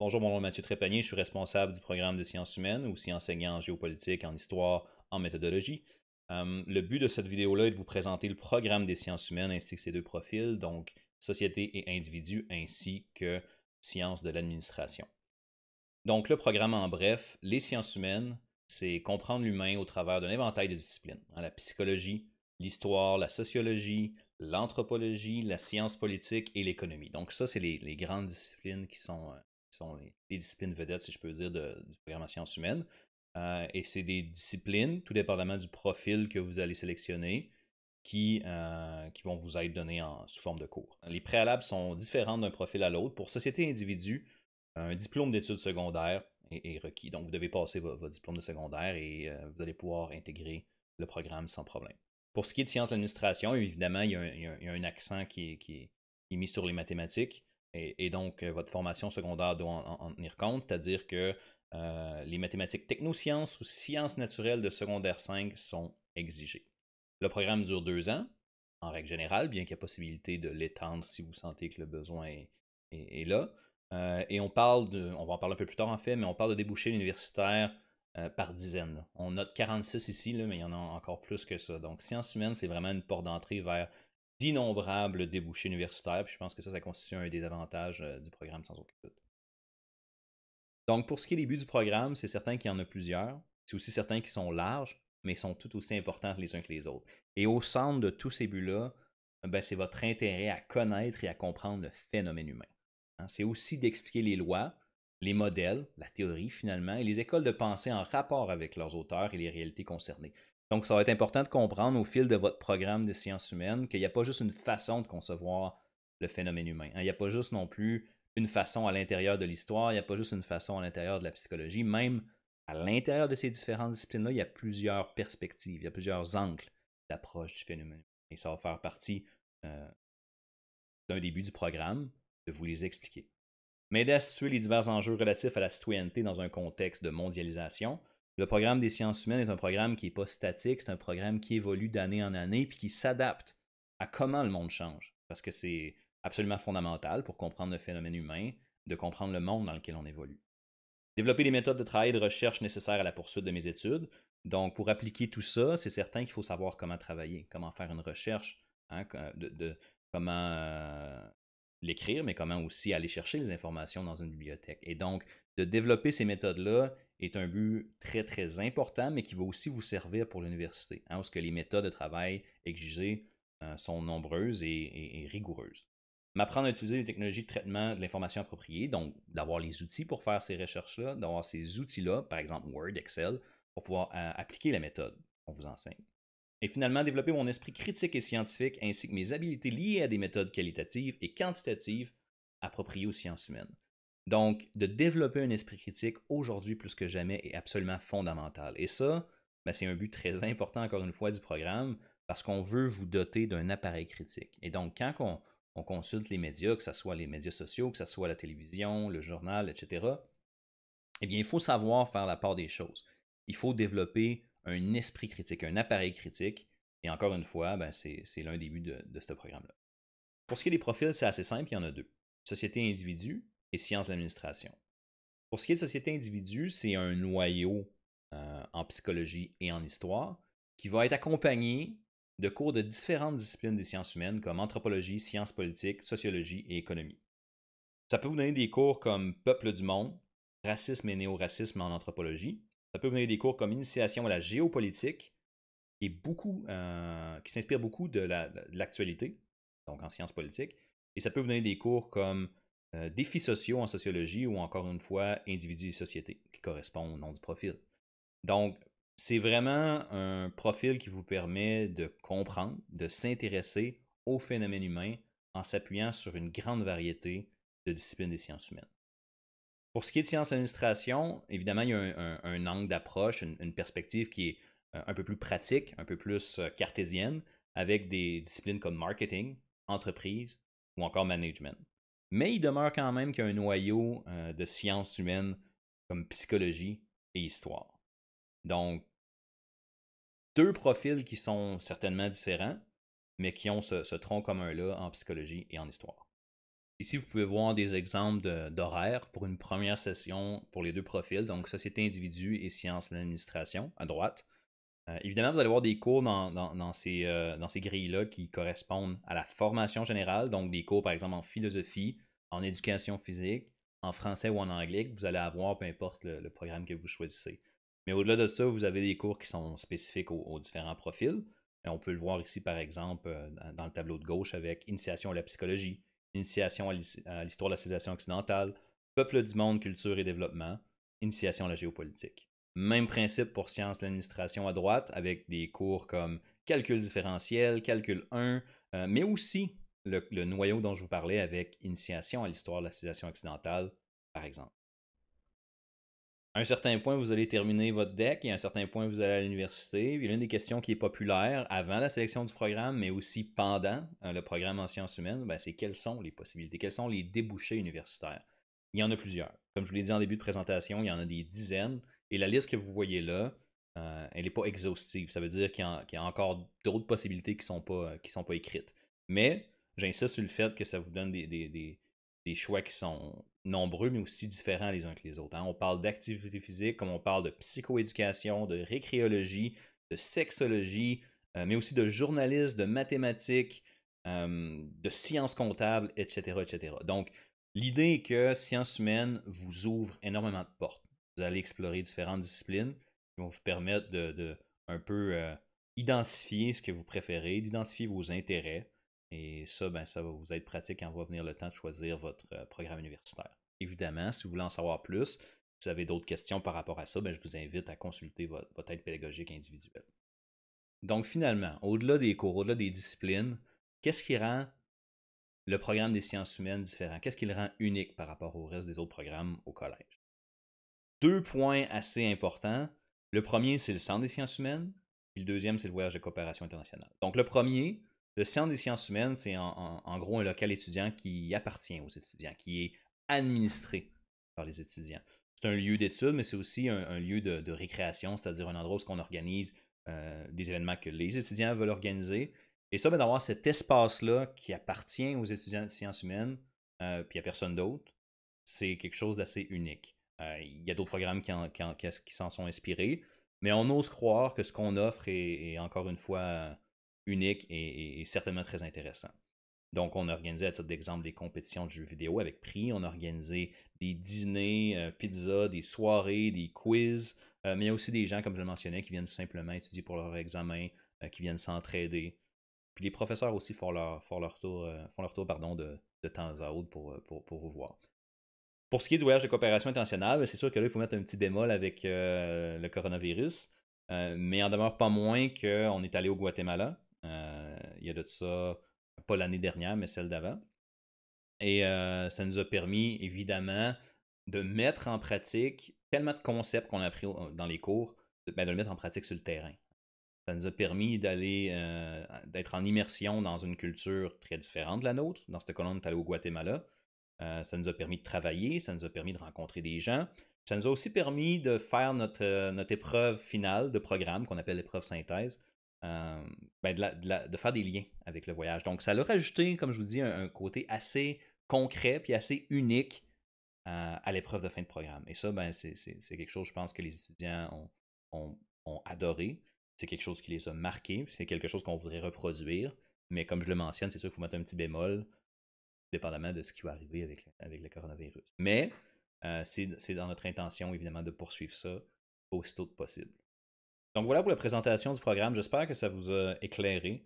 Bonjour, mon nom est Mathieu Trépanier, je suis responsable du programme de sciences humaines, aussi enseignant en géopolitique, en histoire, en méthodologie. Le but de cette vidéo-là est de vous présenter le programme des sciences humaines ainsi que ses deux profils, donc société et individu, ainsi que sciences de l'administration. Donc le programme en bref, les sciences humaines, c'est comprendre l'humain au travers d'un éventail de disciplines, la psychologie, l'histoire, la sociologie, l'anthropologie, la science politique et l'économie. Donc ça, c'est les grandes disciplines qui sont les disciplines vedettes, si je peux dire, du programme en sciences humaines. Et c'est des disciplines, tout dépendamment du profil que vous allez sélectionner, qui vont vous être donnés sous forme de cours. Les préalables sont différents d'un profil à l'autre. Pour société et individu, un diplôme d'études secondaires est requis. Donc, vous devez passer votre diplôme de secondaire et vous allez pouvoir intégrer le programme sans problème. Pour ce qui est de sciences de l'administration, évidemment, il y a un accent qui est mis sur les mathématiques. Et donc, votre formation secondaire doit en tenir compte, c'est-à-dire que les mathématiques technosciences ou sciences naturelles de secondaire 5 sont exigées. Le programme dure 2 ans, en règle générale, bien qu'il y ait possibilité de l'étendre si vous sentez que le besoin est là. Et on va en parler un peu plus tard en fait, mais on parle de débouchés universitaires par dizaines. Là. On note 46 ici, là, mais il y en a encore plus que ça. Donc, sciences humaines, c'est vraiment une porte d'entrée vers d'innombrables débouchés universitaires. Puis je pense que ça constitue un des avantages du programme sans aucun doute. Donc, pour ce qui est des buts du programme, c'est certain qu'il y en a plusieurs. C'est aussi certain qu'ils sont larges, mais ils sont tout aussi importants les uns que les autres. Et au centre de tous ces buts-là, ben, c'est votre intérêt à connaître et à comprendre le phénomène humain. C'est aussi d'expliquer les lois, les modèles, la théorie finalement, et les écoles de pensée en rapport avec leurs auteurs et les réalités concernées. Donc, ça va être important de comprendre au fil de votre programme de sciences humaines qu'il n'y a pas juste une façon de concevoir le phénomène humain. Il n'y a pas juste non plus une façon à l'intérieur de l'histoire, il n'y a pas juste une façon à l'intérieur de la psychologie. Même à l'intérieur de ces différentes disciplines-là, il y a plusieurs perspectives, il y a plusieurs angles d'approche du phénomène. Et ça va faire partie d'un début du programme de vous les expliquer. M'aider à situer les divers enjeux relatifs à la citoyenneté dans un contexte de mondialisation. Le programme des sciences humaines est un programme qui n'est pas statique, c'est un programme qui évolue d'année en année puis qui s'adapte à comment le monde change. Parce que c'est absolument fondamental pour comprendre le phénomène humain, de comprendre le monde dans lequel on évolue. Développer les méthodes de travail et de recherche nécessaires à la poursuite de mes études. Donc, pour appliquer tout ça, c'est certain qu'il faut savoir comment travailler, comment faire une recherche, comment l'écrire, mais comment aussi aller chercher les informations dans une bibliothèque. Et donc, de développer ces méthodes-là est un but très, très important, mais qui va aussi vous servir pour l'université, parce que les méthodes de travail exigées sont nombreuses et rigoureuses. M'apprendre à utiliser les technologies de traitement de l'information appropriées, donc d'avoir les outils pour faire ces recherches-là, d'avoir ces outils-là, par exemple Word, Excel, pour pouvoir appliquer la méthode qu'on vous enseigne. Et finalement, développer mon esprit critique et scientifique ainsi que mes habiletés liées à des méthodes qualitatives et quantitatives appropriées aux sciences humaines. Donc, de développer un esprit critique aujourd'hui plus que jamais est absolument fondamental. Et ça, ben, c'est un but très important, encore une fois, du programme, parce qu'on veut vous doter d'un appareil critique. Et donc, quand on consulte les médias, que ce soit les médias sociaux, que ce soit la télévision, le journal, etc., eh bien, il faut savoir faire la part des choses. Il faut développer un esprit critique, un appareil critique. Et encore une fois, ben, c'est l'un des buts de ce programme-là. Pour ce qui est des profils, c'est assez simple, il y en a deux. Société individu et sciences de l'administration. Pour ce qui est de société individu, c'est un noyau en psychologie et en histoire qui va être accompagné de cours de différentes disciplines des sciences humaines comme anthropologie, sciences politiques, sociologie et économie. Ça peut vous donner des cours comme Peuple du monde, racisme et néo-racisme en anthropologie. Ça peut vous donner des cours comme Initiation à la géopolitique, qui s'inspire beaucoup de l'actualité, donc en sciences politiques. Et ça peut vous donner des cours comme Défis sociaux en sociologie ou encore une fois Individus et société, qui correspond au nom du profil. Donc, c'est vraiment un profil qui vous permet de comprendre, de s'intéresser au phénomène humain en s'appuyant sur une grande variété de disciplines des sciences humaines. Pour ce qui est de sciences d'administration, évidemment, il y a un angle d'approche, une perspective qui est un peu plus pratique, un peu plus cartésienne, avec des disciplines comme marketing, entreprise ou encore management. Mais il demeure quand même qu'il y a un noyau de sciences humaines comme psychologie et histoire. Donc, deux profils qui sont certainement différents, mais qui ont ce tronc commun-là en psychologie et en histoire. Ici, vous pouvez voir des exemples d'horaires pour une première session pour les deux profils, donc société individu et sciences de l'administration à droite. Évidemment, vous allez voir des cours dans ces grilles-là qui correspondent à la formation générale, donc des cours par exemple en philosophie, en éducation physique, en français ou en anglais que vous allez avoir, peu importe le programme que vous choisissez. Mais au-delà de ça, vous avez des cours qui sont spécifiques aux différents profils. On peut le voir ici par exemple dans le tableau de gauche avec Initiation à la psychologie, Initiation à l'histoire de la civilisation occidentale, Peuple du monde, culture et développement, Initiation à la géopolitique. Même principe pour sciences de l'administration à droite, avec des cours comme calcul différentiel, calcul 1, mais aussi le noyau dont je vous parlais avec initiation à l'histoire de la civilisation occidentale, par exemple. À un certain point, vous allez terminer votre deck et à un certain point, vous allez à l'université. L'une des questions qui est populaire avant la sélection du programme, mais aussi pendant le programme en sciences humaines, ben, c'est quelles sont les possibilités, quels sont les débouchés universitaires. Il y en a plusieurs. Comme je vous l'ai dit en début de présentation, il y en a des dizaines. Et la liste que vous voyez là, elle n'est pas exhaustive. Ça veut dire qu'il y a encore d'autres possibilités qui ne sont pas écrites. Mais j'insiste sur le fait que ça vous donne des choix qui sont nombreux, mais aussi différents les uns que les autres. Hein. On parle d'activité physique, comme on parle de psychoéducation, de récréologie, de sexologie, mais aussi de journalisme, de mathématiques, de sciences comptables, etc., etc. Donc, l'idée est que sciences humaines vous ouvre énormément de portes. Vous allez explorer différentes disciplines qui vont vous permettre de un peu identifier ce que vous préférez, d'identifier vos intérêts. Et ça, ben, ça va vous être pratique quand va venir le temps de choisir votre programme universitaire. Évidemment, si vous voulez en savoir plus, si vous avez d'autres questions par rapport à ça, ben, je vous invite à consulter votre aide pédagogique individuelle. Donc finalement, au-delà des cours, au-delà des disciplines, qu'est-ce qui rend le programme des sciences humaines différent? Qu'est-ce qui le rend unique par rapport au reste des autres programmes au collège? Deux points assez importants. Le premier, c'est le Centre des sciences humaines. Puis le deuxième, c'est le voyage de coopération internationale. Donc le premier, le Centre des sciences humaines, c'est en gros un local étudiant qui appartient aux étudiants, qui est administré par les étudiants. C'est un lieu d'études, mais c'est aussi un lieu de récréation, c'est-à-dire un endroit où on organise des événements que les étudiants veulent organiser. Et ça, ben, d'avoir cet espace-là qui appartient aux étudiants de sciences humaines, puis à personne d'autre, c'est quelque chose d'assez unique. Il y a d'autres programmes qui s'en sont inspirés, mais on ose croire que ce qu'on offre est encore une fois unique et certainement très intéressant. Donc, on a organisé, à titre d'exemple, des compétitions de jeux vidéo avec prix. On a organisé des dîners, pizzas, des soirées, des quiz. Mais il y a aussi des gens, comme je le mentionnais, qui viennent tout simplement étudier pour leur examen, qui viennent s'entraider. Puis les professeurs aussi font leur tour, de temps à autre pour vous voir. Pour ce qui est du voyage de coopération internationale, c'est sûr que là, il faut mettre un petit bémol avec le coronavirus. Mais il en demeure pas moins qu'on est allé au Guatemala. Il y a de ça, pas l'année dernière, mais celle d'avant. Et ça nous a permis, évidemment, de mettre en pratique tellement de concepts qu'on a appris dans les cours, de le mettre en pratique sur le terrain. Ça nous a permis d'être en immersion dans une culture très différente de la nôtre. Dans ce cas-là, on est allé au Guatemala. Ça nous a permis de travailler, ça nous a permis de rencontrer des gens. Ça nous a aussi permis de faire notre épreuve finale de programme, qu'on appelle l'épreuve synthèse, de faire des liens avec le voyage. Donc, ça leur a rajouté, comme je vous dis, un côté assez concret puis assez unique à l'épreuve de fin de programme. Et ça, ben, c'est quelque chose, je pense, que les étudiants ont adoré. C'est quelque chose qui les a marqués. C'est quelque chose qu'on voudrait reproduire. Mais comme je le mentionne, c'est sûr qu'il faut mettre un petit bémol, dépendamment de ce qui va arriver avec le coronavirus. Mais c'est dans notre intention, évidemment, de poursuivre ça aussitôt que possible. Donc voilà pour la présentation du programme. J'espère que ça vous a éclairé.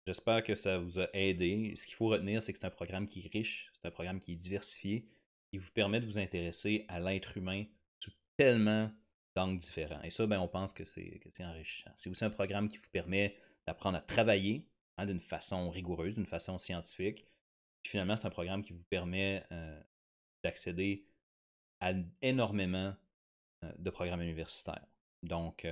J'espère que ça vous a aidé. Ce qu'il faut retenir, c'est que c'est un programme qui est riche, c'est un programme qui est diversifié, qui vous permet de vous intéresser à l'être humain sous tellement d'angles différents. Et ça, ben, on pense que c'est enrichissant. C'est aussi un programme qui vous permet d'apprendre à travailler d'une façon rigoureuse, d'une façon scientifique. Puis finalement, c'est un programme qui vous permet d'accéder à énormément de programmes universitaires. Donc,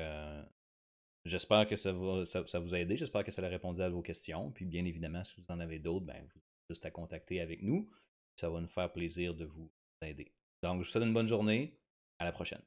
j'espère que ça vous a aidé. J'espère que ça a répondu à vos questions. Puis bien évidemment, si vous en avez d'autres, ben, vous avez juste à contacter avec nous. Ça va nous faire plaisir de vous aider. Donc, je vous souhaite une bonne journée. À la prochaine.